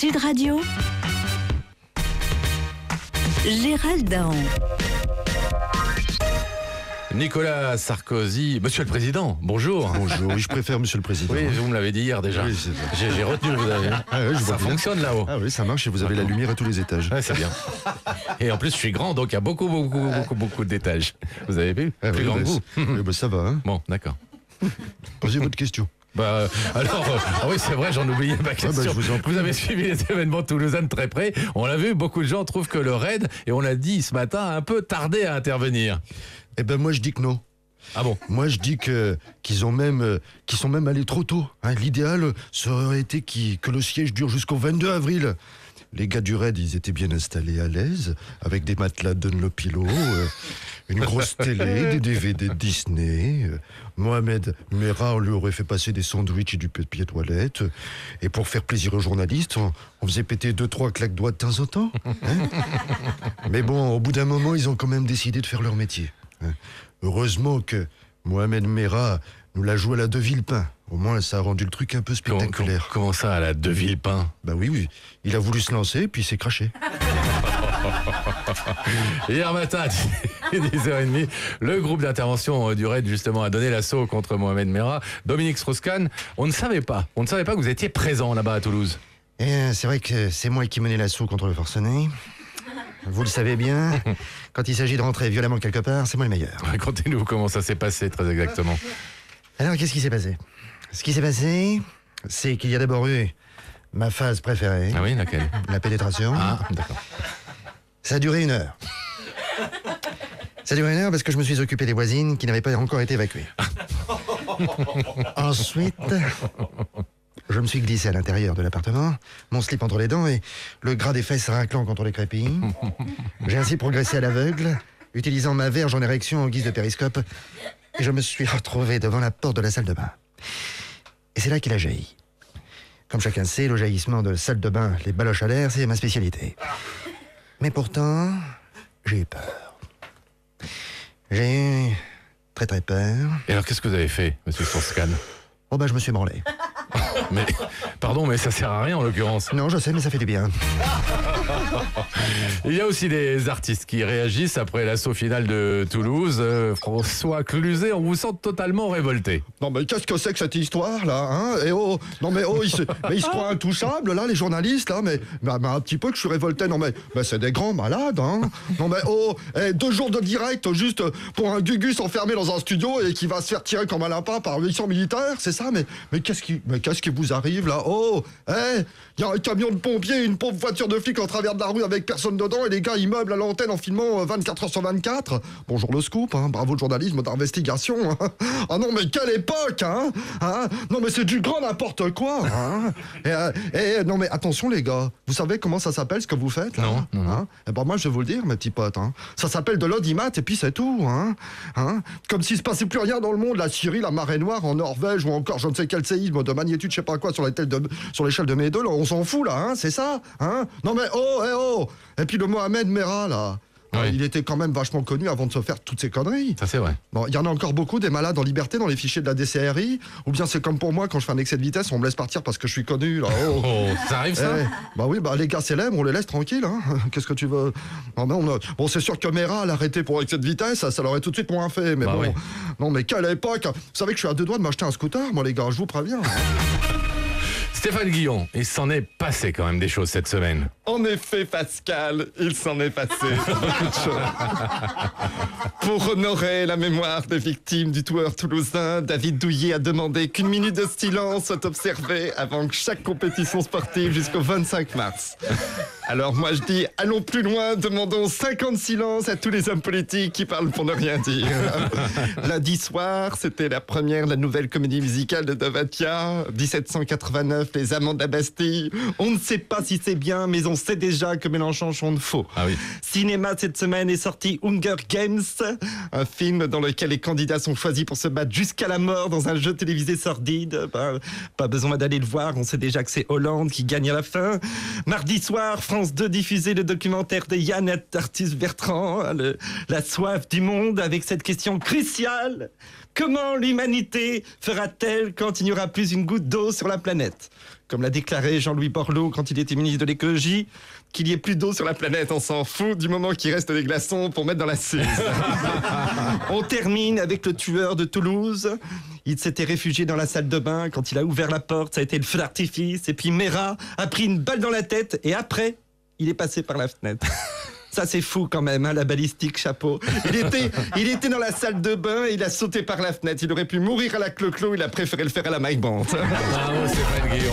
Sud Radio, Gérald Dahan. Nicolas Sarkozy, Monsieur le Président, bonjour. Bonjour, oui, je préfère Monsieur le Président. Oui, vous me l'avez dit hier déjà. Oui, c'est vrai. J'ai retenu, vous avez. Ah ouais, je vois Ça bien. fonctionne là-haut. Ah oui, ça marche et vous avez la lumière à tous les étages. Ouais, c'est bien. Et en plus, je suis grand, donc il y a beaucoup d'étages. Vous avez vu? Ah Plus oui, grand que bah, vous. bah, ça va, hein. Bon, d'accord. Posez votre question. Ah oui, c'est vrai, j'en oubliais ma question. je vous en prie. Vous avez suivi les événements toulousains de très près. On l'a vu, beaucoup de gens trouvent que le raid, et on l'a dit ce matin, a un peu tardé à intervenir. Eh ben moi je dis que non. Ah bon? Moi je dis qu'ils sont même allés trop tôt. Hein. L'idéal, ça aurait été que le siège dure jusqu'au 22 avril. Les gars du raid, ils étaient bien installés à l'aise, avec des matelas Dunlopillo, une grosse télé, des DVD de Disney. Mohamed Merah, on lui aurait fait passer des sandwichs et du papier toilette. Et pour faire plaisir aux journalistes, on faisait péter 2-3 claques-doigts de temps en temps. Hein. Mais bon, au bout d'un moment, ils ont quand même décidé de faire leur métier. Hein. Heureusement que Mohamed Merah nous l'a joué à la De Villepin. Au moins, ça a rendu le truc un peu spectaculaire. Comment ça, à la De Villepin? Bah oui. Il a voulu se lancer, puis il s'est craché. Hier matin, à 10h30, le groupe d'intervention du RAID, justement, a donné l'assaut contre Mohamed Merah. Dominique Strauss-Kahn, on ne savait pas que vous étiez présent là-bas à Toulouse. C'est vrai que c'est moi qui menais l'assaut contre le forcené. Vous le savez bien, quand il s'agit de rentrer violemment quelque part, c'est moi le meilleur. Racontez-nous comment ça s'est passé très exactement. Alors, qu'est-ce qui s'est passé? Ce qui s'est passé, c'est qu'il y a d'abord eu ma phase préférée. Ah oui, laquelle? La pénétration. Ah, d'accord. Ça a duré 1 heure. Ça a duré 1 heure parce que je me suis occupé des voisines qui n'avaient pas encore été évacuées. Ensuite, je me suis glissé à l'intérieur de l'appartement, mon slip entre les dents et le gras des fesses raclant contre les crépilles. J'ai ainsi progressé à l'aveugle, utilisant ma verge en érection en guise de périscope, et je me suis retrouvé devant la porte de la salle de bain. Et c'est là qu'il a jailli. Comme chacun sait, le jaillissement de salle de bain, les baloches à l'air, c'est ma spécialité. Mais pourtant, j'ai eu peur. J'ai eu très très peur. Et alors, qu'est-ce que vous avez fait, monsieur Strauss-Kahn? Oh bah je me suis branlé. Mais, pardon, mais ça sert à rien en l'occurrence. Non, je sais, mais ça fait du bien. Il y a aussi des artistes qui réagissent après l'assaut final de Toulouse. François Cluzet, on vous sent totalement révolté. Non mais qu'est-ce que c'est que cette histoire là, hein? Et oh, non mais oh, ils se croient intouchables là, les journalistes là, mais un petit peu que je suis révolté. Non mais c'est des grands malades, hein? Non mais oh, 2 jours de direct juste pour un Gugus enfermé dans un studio et qui va se faire tirer comme un lapin par 800 militaires, c'est ça? Mais qu'est-ce qui vous arrive là? Oh, il y a un camion de pompiers, une pauvre voiture de flic en travers de la rue avec personne dedans et les gars ils meublent à l'antenne en filmant 24 heures sur 24. Bonjour le scoop, hein, bravo le journalisme d'investigation. Hein. Ah non mais quelle époque, hein, non mais c'est du grand n'importe quoi. Hein. Non mais attention les gars, vous savez comment ça s'appelle ce que vous faites là? Non. Hein. Eh ben moi je vais vous le dire mes petits potes. Hein. Ça s'appelle de l'audimat et puis c'est tout. Hein. Comme s'il se passait plus rien dans le monde, la Syrie, la marée noire en Norvège ou encore je ne sais quel séisme de magnitude je sais pas quoi sur l'échelle de mes deux, là, on s'en fout là, hein, c'est ça, hein? Non mais oh. Et puis le Mohamed Merah là, oui. Il était quand même vachement connu avant de se faire toutes ces conneries. Ça c'est vrai. Bon, il y en a encore beaucoup des malades en liberté dans les fichiers de la DCRI, ou bien c'est comme pour moi quand je fais un excès de vitesse, on me laisse partir parce que je suis connu là. Oh. Oh, ça arrive ça? Bah oui, les gars célèbres, on les laisse tranquilles. Hein. Qu'est-ce que tu veux? Bon, c'est sûr que Merah l'arrêter pour excès de vitesse, ça l'aurait tout de suite moins fait. Mais bon, oui. Non mais quelle époque! Vous savez que je suis à 2 doigts de m'acheter un scooter, moi les gars, je vous préviens. Stéphane Guillon, il s'en est passé quand même des choses cette semaine. En effet, Pascal, il s'en est passé beaucoup de choses. Pour honorer la mémoire des victimes du tueur toulousain, David Douillet a demandé qu'1 minute de silence soit observée avant chaque compétition sportive jusqu'au 25 mars. Alors moi je dis, allons plus loin, demandons 5 ans de silence à tous les hommes politiques qui parlent pour ne rien dire. Lundi soir, c'était la première de la nouvelle comédie musicale de Davatia, 1789, Les Amants de la Bastille. On ne sait pas si c'est bien, mais on sait déjà que Mélenchon chante faux. Ah oui. Cinéma, cette semaine est sorti Hunger Games, un film dans lequel les candidats sont choisis pour se battre jusqu'à la mort dans un jeu télévisé sordide. Pas besoin d'aller le voir, on sait déjà que c'est Hollande qui gagne à la fin. Mardi soir, France 2 diffusait le documentaire de Yann Arthus Bertrand, La soif du monde, avec cette question cruciale. Comment l'humanité fera-t-elle quand il n'y aura plus une goutte d'eau sur la planète ? Comme l'a déclaré Jean-Louis Borloo quand il était ministre de l'écologie, qu'il y ait plus d'eau sur la planète, on s'en fout du moment qu'il reste des glaçons pour mettre dans la Suze. On termine avec le tueur de Toulouse. Il s'était réfugié dans la salle de bain. Quand il a ouvert la porte, ça a été le feu d'artifice. Et puis Mera a pris une balle dans la tête et après, il est passé par la fenêtre. Ça, c'est fou quand même, hein, la balistique, chapeau. Il était dans la salle de bain et il a sauté par la fenêtre. Il aurait pu mourir à la clo-clo, il a préféré le faire à la Mike Bond. Bravo Stéphane Guillon.